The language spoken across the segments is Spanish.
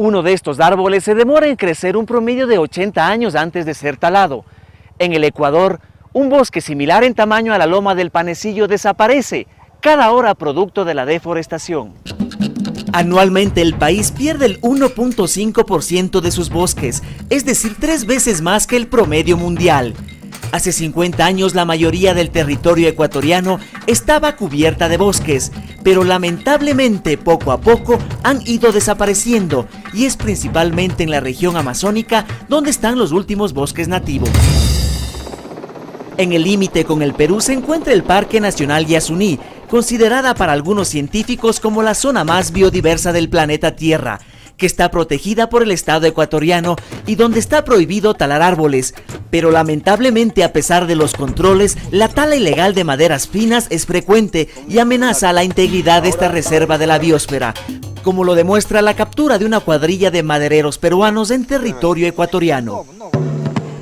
Uno de estos árboles se demora en crecer un promedio de 80 años antes de ser talado. En el Ecuador, un bosque similar en tamaño a la loma del Panecillo desaparece cada hora producto de la deforestación. Anualmente el país pierde el 1.5% de sus bosques, es decir, 3 veces más que el promedio mundial. Hace 50 años la mayoría del territorio ecuatoriano estaba cubierta de bosques, pero lamentablemente poco a poco han ido desapareciendo y es principalmente en la región amazónica donde están los últimos bosques nativos. En el límite con el Perú se encuentra el Parque Nacional Yasuní, considerada para algunos científicos como la zona más biodiversa del planeta Tierra, que está protegida por el Estado ecuatoriano y donde está prohibido talar árboles, pero lamentablemente a pesar de los controles, la tala ilegal de maderas finas es frecuente y amenaza la integridad de esta reserva de la biosfera, como lo demuestra la captura de una cuadrilla de madereros peruanos en territorio ecuatoriano.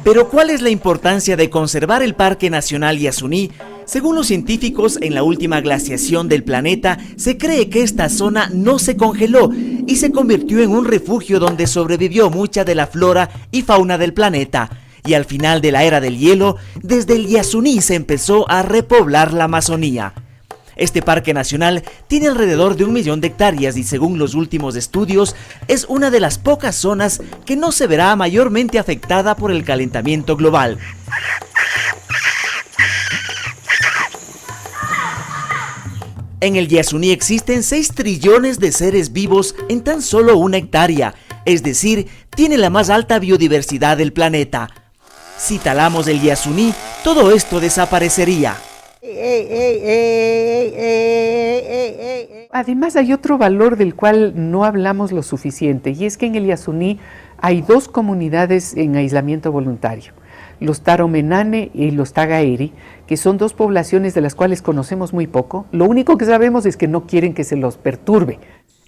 Pero ¿cuál es la importancia de conservar el Parque Nacional Yasuní? Según los científicos, en la última glaciación del planeta, se cree que esta zona no se congeló y se convirtió en un refugio donde sobrevivió mucha de la flora y fauna del planeta. Y al final de la era del hielo, desde el Yasuní se empezó a repoblar la Amazonía. Este parque nacional tiene alrededor de 1 millón de hectáreas y según los últimos estudios es una de las pocas zonas que no se verá mayormente afectada por el calentamiento global. En el Yasuní existen 6 trillones de seres vivos en tan solo 1 hectárea, es decir, tiene la más alta biodiversidad del planeta. Si talamos el Yasuní, todo esto desaparecería. Además hay otro valor del cual no hablamos lo suficiente y es que en el Yasuní hay 2 comunidades en aislamiento voluntario, los Taromenane y los Tagaeri, que son 2 poblaciones de las cuales conocemos muy poco. Lo único que sabemos es que no quieren que se los perturbe.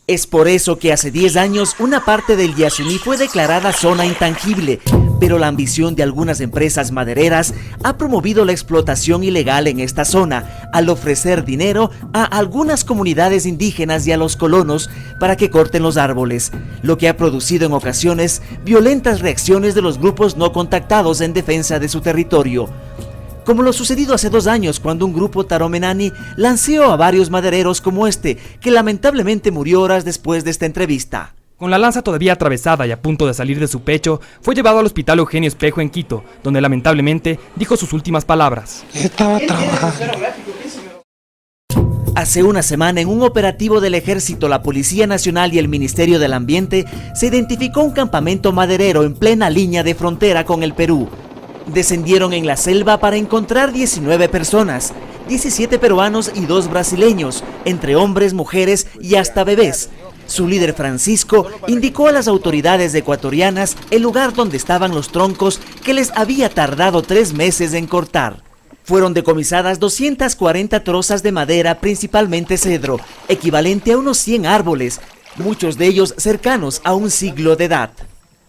Es por eso que hace 10 años una parte del Yasuní fue declarada zona intangible, pero la ambición de algunas empresas madereras ha promovido la explotación ilegal en esta zona, al ofrecer dinero a algunas comunidades indígenas y a los colonos para que corten los árboles, lo que ha producido en ocasiones violentas reacciones de los grupos no contactados en defensa de su territorio. Como lo sucedido hace 2 años cuando un grupo taromenani lanceó a varios madereros como este, que lamentablemente murió horas después de esta entrevista. Con la lanza todavía atravesada y a punto de salir de su pecho, fue llevado al hospital Eugenio Espejo en Quito, donde lamentablemente dijo sus últimas palabras. Estaba trabajando. Hace una semana, en un operativo del Ejército, la Policía Nacional y el Ministerio del Ambiente, se identificó un campamento maderero en plena línea de frontera con el Perú. Descendieron en la selva para encontrar 19 personas, 17 peruanos y 2 brasileños, entre hombres, mujeres y hasta bebés. Su líder Francisco indicó a las autoridades ecuatorianas el lugar donde estaban los troncos que les había tardado 3 meses en cortar. Fueron decomisadas 240 trozas de madera, principalmente cedro, equivalente a unos 100 árboles, muchos de ellos cercanos a 1 siglo de edad.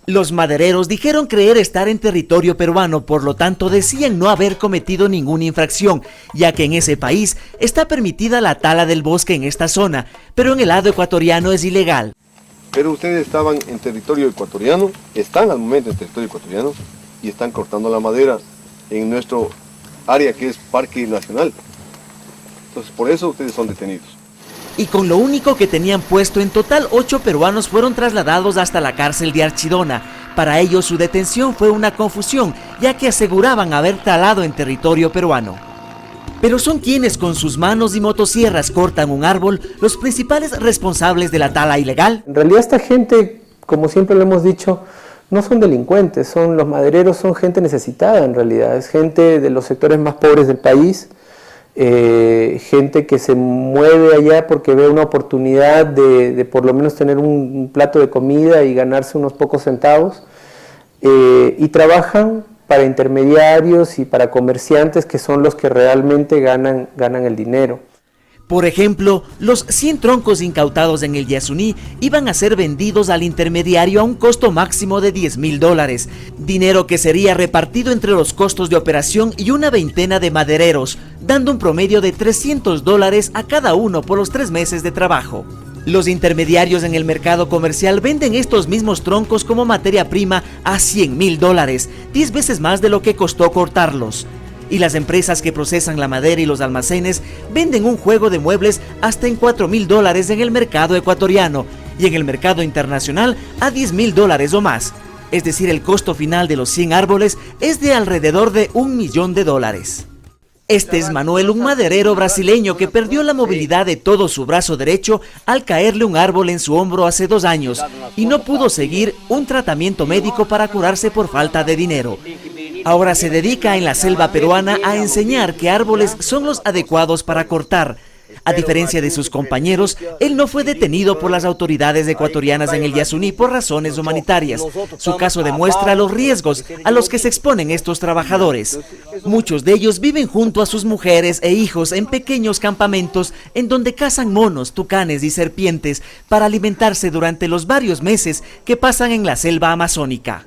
Los madereros dijeron creer estar en territorio peruano, por lo tanto decían no haber cometido ninguna infracción, ya que en ese país está permitida la tala del bosque en esta zona, pero en el lado ecuatoriano es ilegal. Pero ustedes estaban en territorio ecuatoriano, están al momento en territorio ecuatoriano y están cortando la madera en nuestro área que es Parque Nacional. Entonces por eso ustedes son detenidos. Y con lo único que tenían puesto, en total 8 peruanos fueron trasladados hasta la cárcel de Archidona. Para ellos su detención fue una confusión, ya que aseguraban haber talado en territorio peruano. Pero son quienes con sus manos y motosierras cortan un árbol los principales responsables de la tala ilegal. En realidad esta gente, como siempre lo hemos dicho, no son delincuentes, los madereros son gente necesitada en realidad, es gente de los sectores más pobres del país. Gente que se mueve allá porque ve una oportunidad de por lo menos tener un plato de comida y ganarse unos pocos centavos, y trabajan para intermediarios y para comerciantes que son los que realmente ganan el dinero. Por ejemplo, los 100 troncos incautados en el Yasuní iban a ser vendidos al intermediario a un costo máximo de $10.000, dinero que sería repartido entre los costos de operación y una veintena de madereros, dando un promedio de $300 a cada uno por los 3 meses de trabajo. Los intermediarios en el mercado comercial venden estos mismos troncos como materia prima a $100.000, 10 veces más de lo que costó cortarlos. Y las empresas que procesan la madera y los almacenes venden un juego de muebles hasta en $4.000 en el mercado ecuatoriano y en el mercado internacional a $10.000 o más. Es decir, el costo final de los 100 árboles es de alrededor de $1 millón. Este es Manuel, un maderero brasileño que perdió la movilidad de todo su brazo derecho al caerle un árbol en su hombro hace 2 años y no pudo seguir un tratamiento médico para curarse por falta de dinero. Ahora se dedica en la selva peruana a enseñar qué árboles son los adecuados para cortar. A diferencia de sus compañeros, él no fue detenido por las autoridades ecuatorianas en el Yasuní por razones humanitarias. Su caso demuestra los riesgos a los que se exponen estos trabajadores. Muchos de ellos viven junto a sus mujeres e hijos en pequeños campamentos en donde cazan monos, tucanes y serpientes para alimentarse durante los varios meses que pasan en la selva amazónica.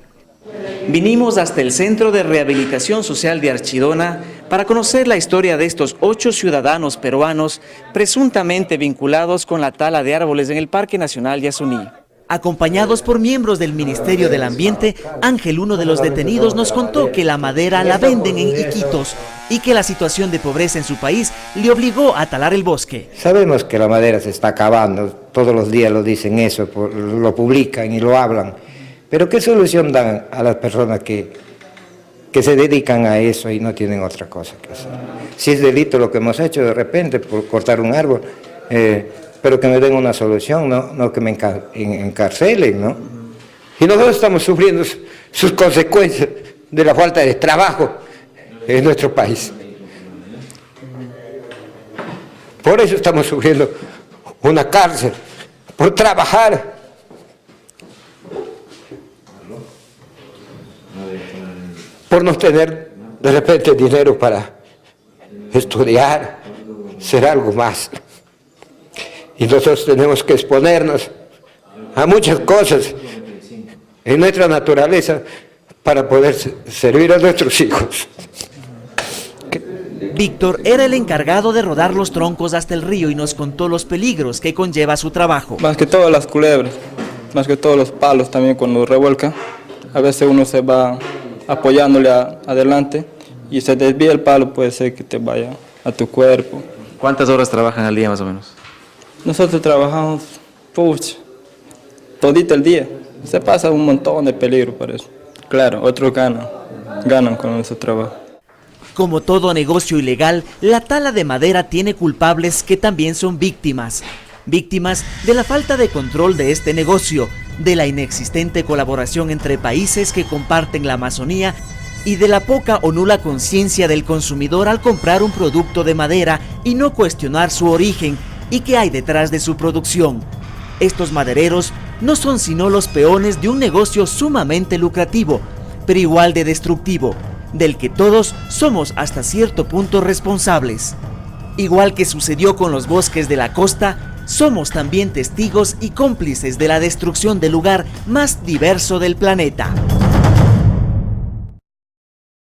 Vinimos hasta el Centro de Rehabilitación Social de Archidona para conocer la historia de estos 8 ciudadanos peruanos presuntamente vinculados con la tala de árboles en el Parque Nacional Yasuní. Acompañados por miembros del Ministerio del Ambiente, Ángel, uno de los detenidos, nos contó que la madera la venden en Iquitos y que la situación de pobreza en su país le obligó a talar el bosque. Sabemos que la madera se está acabando, todos los días lo dicen eso, lo publican y lo hablan. Pero ¿qué solución dan a las personas que se dedican a eso y no tienen otra cosa que hacer? Si es delito lo que hemos hecho de repente por cortar un árbol, pero que me den una solución, no que me encarcelen, ¿no? Y nosotros estamos sufriendo sus consecuencias de la falta de trabajo en nuestro país. Por eso estamos sufriendo una cárcel, por trabajar. Por no tener de repente dinero para estudiar, ser algo más. Y nosotros tenemos que exponernos a muchas cosas en nuestra naturaleza para poder servir a nuestros hijos. Víctor era el encargado de rodar los troncos hasta el río y nos contó los peligros que conlleva su trabajo. Más que todo las culebras, más que todos los palos también cuando revuelca. A veces uno se va apoyándole adelante y se desvía el palo, puede ser que te vaya a tu cuerpo. ¿Cuántas horas trabajan al día más o menos? Nosotros trabajamos todito el día. Se pasa un montón de peligro por eso. Claro, otros ganan con ese trabajo. Como todo negocio ilegal, la tala de madera tiene culpables que también son víctimas. Víctimas de la falta de control de este negocio, de la inexistente colaboración entre países que comparten la Amazonía y de la poca o nula conciencia del consumidor al comprar un producto de madera y no cuestionar su origen y qué hay detrás de su producción. Estos madereros no son sino los peones de un negocio sumamente lucrativo, pero igual de destructivo, del que todos somos hasta cierto punto responsables. Igual que sucedió con los bosques de la costa, somos también testigos y cómplices de la destrucción del lugar más diverso del planeta.